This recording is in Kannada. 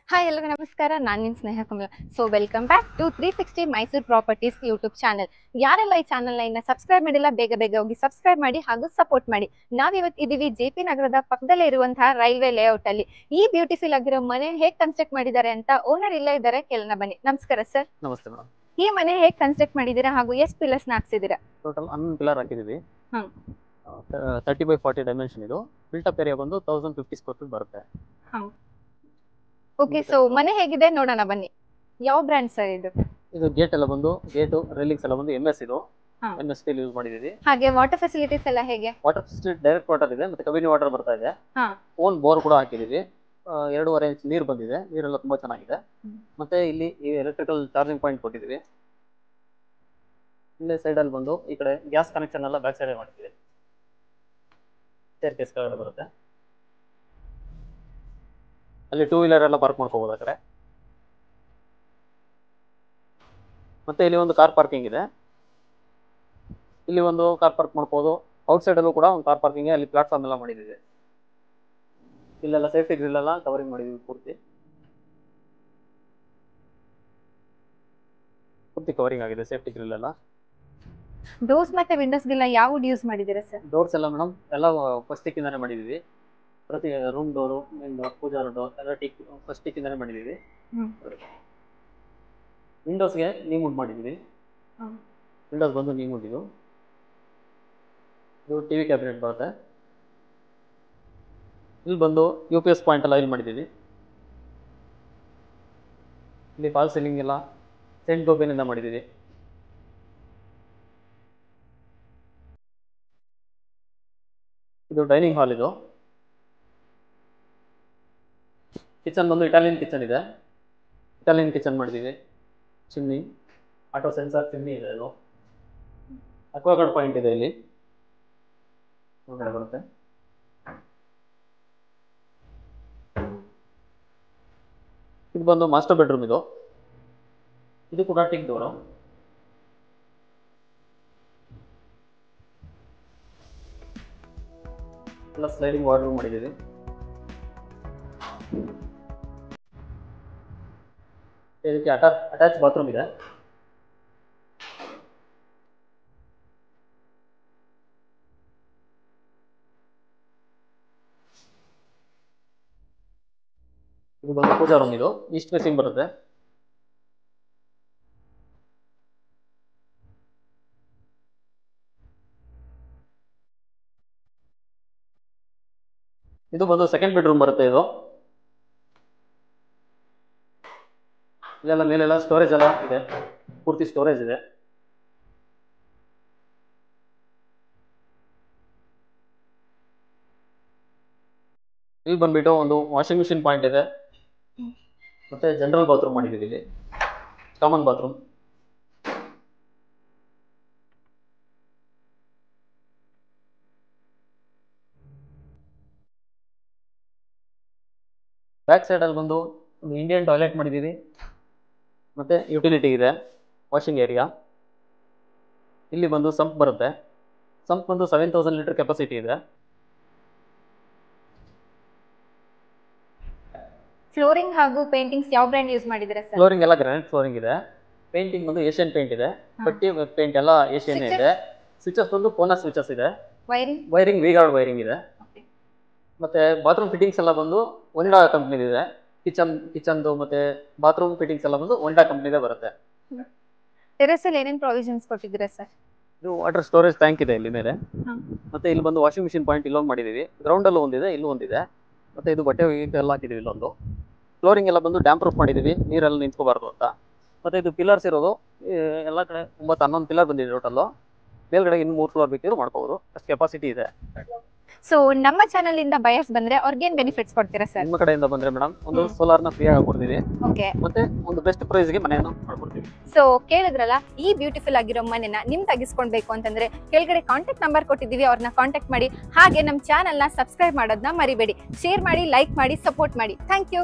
ಹಾಯ್ ಎಲ್ಲರಿಗೂ ನಮಸ್ಕಾರ, ನಾನು ನಿಮ್ಮ Sneha Kamala. So welcome back to 360 Mysuru properties YouTube channel. ಯಾರೆಲ್ಲ ಈ ಚಾನಲ್ನ ಇನ್ನು ಸಬ್ಸ್ಕ್ರೈಬ್ ಮಾಡಿಲ್ಲ, ಬೇಗ ಬೇಗ ಹೋಗಿ ಸಬ್ಸ್ಕ್ರೈಬ್ ಮಾಡಿ ಹಾಗೂ ಸಪೋರ್ಟ್ ಮಾಡಿ. ನಾವಿವತ್ತು ಇದೀವಿ JP ನಗರದ ಪಕ್ಕದಲ್ಲೇ ಇರುವಂತಹ ರೈಲ್ವೆ ಲೇಔಟ್ ಅಲ್ಲಿ. ಈ ಬ್ಯೂಟಿಫುಲ್ ಆಗಿರೋ ಮನೆ ಹೇಗೆ ಕನ್ಸ್ಟ್ರಕ್ಟ್ ಮಾಡಿದ್ದಾರೆ ಅಂತ ಓನರ್ ಇಲ್ಲ ಇದ್ದಾರೆ, ಕೇಳೋಣ ಬನ್ನಿ. ನಮಸ್ಕಾರ ಸರ್. ನಮಸ್ತೆ ಮೇಡಮ್. ಈ ಮನೆ ಹೇಗೆ ಕನ್ಸ್ಟ್ರಕ್ಟ್ ಮಾಡಿದ್ದೀರಾ ಹಾಗೂ ಎಷ್ಟು ಪಿಲ್ಲರ್ಸ್ ಹಾಕ್ಸಿದ್ದೀರಾ? ಟೋಟಲ್ 11 ಪಿಲ್ಲರ್ ಹಾಕಿದ್ದೀವಿ. 30x40 dimension. ಇದು ಬಿಲ್ಟಪ್ ಏರಿಯಾ ಬಂದು 1050 ಸ್ಕ್ವೇರ್ ಫೀಟ್ ಬರುತ್ತೆ. ಓಕೆ, ಸೊ ಮನೆ ಹೇಗಿದೆ ನೋಡೋಣ ಬನ್ನಿ. ಯಾವ ಬ್ರ್ಯಾಂಡ್ ಸರ್ ಇದು? ಇದು ಗೇಟ್ ಎಲ್ಲ ಬಂದು ಗೇಟು ರೈಲಿಂಗ್ಸ್ ಎಲ್ಲ ಬಂದು MS. ಇದು MS ಸ್ಟೀಲ್ ಯೂಸ್ ಮಾಡಿದ್ದೀವಿ. ಹಾಗೆ ವಾಟರ್ ಫೆಸಿಲಿಟೀಸ್ ಎಲ್ಲ ಹೇಗೆ? ವಾಟರ್ ಫೆಸಿಲಿಟಿ ಡೈರೆಕ್ಟ್ ವಾಟರ್ ಇದೆ, ಮತ್ತೆ ಕಬಿನಿ ವಾಟರ್ ಬರ್ತಾ ಇದೆ. ಓನ್ ಬೋರ್ ಕೂಡ ಹಾಕಿದ್ದೀವಿ. 2.5 ಇಂಚ್ ನೀರು ಬಂದಿದೆ. ನೀರೆಲ್ಲ ತುಂಬಾ ಚೆನ್ನಾಗಿದೆ. ಮತ್ತೆ ಇಲ್ಲಿ ಈ ಎಲೆಕ್ಟ್ರಿಕಲ್ ಚಾರ್ಜಿಂಗ್ ಪಾಯಿಂಟ್ ಕೊಟ್ಟಿದ್ದೀವಿ. ಇಲ್ಲೇ ಸೈಡ್ ಅಲ್ಲಿ ಬಂದು ಈ ಕಡೆ ಗ್ಯಾಸ್ ಕನೆಕ್ಷನ್ ಎಲ್ಲ ಬ್ಯಾಕ್ ಸೈಡ್ ಮಾಡಿದ್ದೀವಿ. ಸ್ಟೇರ್ ಕೇಸ್ ಕೆಳಗಡೆ ಬರುತ್ತೆ. ಅಲ್ಲಿ 2 ವೀಲರ್ ಎಲ್ಲ ಪಾರ್ಕ್ ಮಾಡ್ಕೋಬಹುದು ಆ ಕಡೆ. ಮತ್ತೆ ಇಲ್ಲಿ ಒಂದು ಕಾರ್ ಪಾರ್ಕಿಂಗ್ ಇದೆ. ಇಲ್ಲಿ ಒಂದು ಕಾರ್ ಪಾರ್ಕ್ ಮಾಡ್ಕೋಬಹುದು. ಔಟ್ ಸೈಡ್ ಅಲ್ಲೂ ಕೂಡ ಒಂದು ಕಾರ್ ಪಾರ್ಕಿಂಗ್, ಅಲ್ಲಿ ಪ್ಲಾಟ್ಫಾರ್ಮ್ ಎಲ್ಲ ಮಾಡಿದ್ದೀವಿ. ಇಲ್ಲೆಲ್ಲ ಸೇಫ್ಟಿ ಗ್ರಿಲ್ ಎಲ್ಲ ಕವರಿಂಗ್ ಮಾಡಿದ್ದೀವಿ. ಪೂರ್ತಿ ಕವರಿಂಗ್ ಆಗಿದೆ ಸೇಫ್ಟಿ ಗ್ರಿಲ್ ಎಲ್ಲ. ಡೋರ್ಸ್ ಮತ್ತೆ ವಿಂಡೋಸ್ ಗೆಲ್ಲ ಯಾವ ವುಡ್ ಯೂಸ್ ಮಾಡಿದ್ದೀರಾ ಸರ್? ಡೋರ್ಸ್ ಎಲ್ಲ ಮೇಡಮ್ ಎಲ್ಲ ಫಸ್ಟ್ ಇಂದಾನೆ ಮಾಡಿದ್ದೀವಿ. ಪ್ರತಿ ರೂಮ್ ಡೋರು, ಮೇನ್ ಡೋರ್, ಪೂಜಾ ಡೋರ್ ಎಲ್ಲ ಫಸ್ಟ್ ಇಂದಾನೆ ಮಾಡಿದ್ದೀವಿ. ವಿಂಡೋಸ್ಗೆ ನೀಮ್ ವುಡ್ ಮಾಡಿದ್ದೀವಿ. ವಿಂಡೋಸ್ ಬಂದು ನೀಮ್ ವುಡ್. ಇದು ಟಿವಿ ಕ್ಯಾಬಿನೆಟ್ ಬರುತ್ತೆ. ಇಲ್ಲಿ ಬಂದು UPS ಪಾಯಿಂಟ್ ಎಲ್ಲ ಇಲ್ಲಿ ಮಾಡಿದ್ದೀವಿ. ಇಲ್ಲಿ ಫಾಲ್ ಸೀಲಿಂಗ್ ಎಲ್ಲ ಸೆಂಟ್ ಗೋಬಿನಿಂದ ಮಾಡಿದ್ದೀವಿ. ಇದು ಡೈನಿಂಗ್ ಹಾಲ್. ಇದು ಕಿಚನ್ ಬಂದು ಇಟಾಲಿಯನ್ ಕಿಚನ್ ಇದೆ. ಇಟಾಲಿಯನ್ ಕಿಚನ್ ಮಾಡಿದ್ದೀವಿ. ಚಿಮ್ನಿ, ಆಟೋ ಸೆನ್ಸಾರ್ ಚಿಮ್ನಿ ಇದೆ. ಇದು ಅಕ್ವಾಗಾರ್ಡ್ ಪಾಯಿಂಟ್ ಇದೆ. ಇಲ್ಲಿ ಹೊರಗಡೆ ಬರುತ್ತೆ. ಇದು ಬಂದು ಮಾಸ್ಟರ್ ಬೆಡ್ರೂಮ್. ಇದು ಕೂಡ ಟಿಕ್ ಡೋರು. ಎಲ್ಲ ಸ್ಲೈಡಿಂಗ್ ವಾರ್ಡ್ರೂಮ್ ಮಾಡಿದ್ದೀವಿ. ಇದಕ್ಕೆ ಅಟ್ಯಾಚ್ ಬಾತ್ರೂಮ್ ಇದೆ. ಇದು ಬಂದು ಪೂಜಾ ರೂಮ್. ಇದು ಈಸ್ಟ್ ಫೇಸಿಂಗ್ ಬರುತ್ತೆ. ಇದು ಬಂದು ಸೆಕೆಂಡ್ ಬೆಡ್ರೂಮ್ ಬರುತ್ತೆ. ಇದು ಇಲ್ಲೆಲ್ಲ ಮೇಲೆಲ್ಲ ಸ್ಟೋರೇಜ್ ಎಲ್ಲ ಇದೆ. ಪೂರ್ತಿ ಸ್ಟೋರೇಜ್ ಇದೆ. ಇಲ್ಲಿ ಬಂದ್ಬಿಟ್ಟು ಒಂದು ವಾಷಿಂಗ್ ಮಿಷಿನ್ ಪಾಯಿಂಟ್ ಇದೆ. ಮತ್ತೆ ಜನರಲ್ ಬಾತ್ರೂಮ್ ಮಾಡಿದ್ದೀವಿ. ಇಲ್ಲಿ ಕಾಮನ್ ಬಾತ್ರೂಮ್. ಬ್ಯಾಕ್ ಸೈಡ್ ಅಲ್ಲಿ ಬಂದು ಒಂದು ಇಂಡಿಯನ್ ಟಾಯ್ಲೆಟ್ ಮಾಡಿದ್ದೀವಿ. ಮತ್ತೆ ಯುಟಿಲಿಟಿ ಇದೆ, ವಾಷಿಂಗ್ ಏರಿಯಾ. ಇಲ್ಲಿ ಬಂದು ಸಂಪ್ ಬರುತ್ತೆ. ಸಂಪ್ ಬಂದು 7000 ಲೀಟರ್ ಕೆಪಾಸಿಟಿ ಇದೆ. ಫ್ಲೋರಿಂಗ್ ಹಾಗೂ ಪೇಂಟಿಂಗ್ಸ್ ಯಾವ ಬ್ರ್ಯಾಂಡ್ ಯೂಸ್ ಮಾಡಿದ್ದೀರಾ ಸರ್? ಫ್ಲೋರಿಂಗ್ ಎಲ್ಲ ಗ್ರಾನೈಟ್ ಫ್ಲೋರಿಂಗ್ ಇದೆ. ಪೇಂಟಿಂಗ್ ಬಂದು ಏಷ್ಯನ್ ಪೇಂಟ್ ಇದೆ. ಪಟ್ಟಿ ಪೇಂಟ್ ಎಲ್ಲ ಏಷ್ಯನ್ ಇದೆ. ಸ್ವಿಚಸ್ ಬಂದು ಪೋನಾ ಸ್ವಿಚಸ್ ಇದೆ. ವೈರಿಂಗ್ ವಿಗಾರ್ಡ್ ವೈರಿಂಗ್ ಇದೆ. ಮತ್ತೆ ಬಾತ್ರೂಮ್ ಫಿಟ್ಟಿಂಗ್ಸ್ ಎಲ್ಲ ಬಂದು ಒಂಡಾ ಕಂಪ್ನಿದು ಇದೆ. ಕಿಚನ್ದು ಮತ್ತೆ ಬಾತ್ರೂಮ್ ಫಿಟ್ಟಿಂಗ್ಸ್ ಎಲ್ಲ ಬಂದು ಒಂಡಾ ಕಂಪ್ನಿದೇ ಬರುತ್ತೆ. ಟೆರೆಸ್ ಅಲ್ಲಿ ಏನೇನು ಪ್ರಾವಿಷನ್ಸ್ ಕೊಟ್ಟಿದ್ದೀರಾ ಸರ್? ಇದು ವಾಟರ್ ಸ್ಟೋರೇಜ್ ಟ್ಯಾಂಕ್ ಇದೆ ಇಲ್ಲಿ ಮೇಲೆ. ಮತ್ತೆ ಇಲ್ಲಿ ಬಂದು ವಾಷಿಂಗ್ ಮಿಷಿನ್ ಪಾಯಿಂಟ್ ಇಲ್ಲೊಂದು ಮಾಡಿದ್ದೀವಿ. ಗ್ರೌಂಡ್ ಅಲ್ಲೂ ಒಂದಿದೆ, ಇಲ್ಲೂ ಒಂದಿದೆ. ಮತ್ತೆ ಇದು ಬಟ್ಟೆ ಎಲ್ಲ ಹಾಕಿದ್ದೀವಿ ಇಲ್ಲೊಂದು. ಫ್ಲೋರಿಂಗ್ ಎಲ್ಲ ಬಂದು ಡ್ಯಾಮ್ ಪ್ರೂಫ್ ಮಾಡಿದ್ದೀವಿ, ನೀರೆಲ್ಲ ನಿಂತ್ಕೋಬಾರ್ದು ಅಂತ. ಮತ್ತೆ ಇದು ಪಿಲ್ಲರ್ಸ್ ಇರೋದು ಎಲ್ಲ ಕಡೆ 11 ಪಿಲ್ಲರ್ ಬಂದಿದೆ ಟೋಟಲ್ಲು. ಮೇಲ್ಗಡೆ ಇನ್ನು 3 ಫ್ಲೋರ್ ಬೇಕಿದ್ರು ಮಾಡ್ಕೋಬಹುದು, ಅಷ್ಟು ಕೆಪಾಸಿಟಿ ಇದೆ. ಸೊ ನಮ್ಮ ಚಾನಲ್ ಇಂದ ಬಯರ್ಸ್ ಬಂದ್ರೆ ಅವ್ರಿಗೆ ಏನ್ ಬೆನಿಫಿಟ್ಸ್ ಕೊಡ್ತೀರಾ ಸರ್? ನಿಮ್ಮ ಕಡೆಯಿಂದ ಬಂದ್ರೆ ಮೇಡಮ್ ಒಂದು ಸೋಲಾರ್ ನ ಫ್ರೀ ಆಗಿ ಕೊಡ್ತೀವಿ, ಓಕೆ. ಮತ್ತೆ ಒಂದು ಬೆಸ್ಟ್ ಪ್ರೈಸ್ ಗೆ ಮನೆಯನ್ನು ಮಾಡ್ಕೊಡ್ತೀವಿ. ಸೊ ಕೇಳಿದ್ರಲ್ಲ, ಈ ಬ್ಯೂಟಿಫುಲ್ ಆಗಿರೋ ಮನೆನ ನಿಮ್ ತೆಗಿಸ್ಕೊಳ್ಬೇಕು ಅಂತಂದ್ರೆ ಕೆಳಗಡೆ ಕಾಂಟ್ಯಾಕ್ಟ್ ನಂಬರ್ ಕೊಟ್ಟಿದೀವಿ, ಅವ್ರನ್ನ ಕಾಂಟ್ಯಾಕ್ಟ್ ಮಾಡಿ. ಹಾಗೆ ನಮ್ಮ ಚಾನಲ್ ನ ಸಬ್ಸ್ಕ್ರೈಬ್ ಮಾಡೋದನ್ನ ಮರಿಬೇಡಿ. ಶೇರ್ ಮಾಡಿ, ಲೈಕ್ ಮಾಡಿ, ಸಪೋರ್ಟ್ ಮಾಡಿ. Thank you.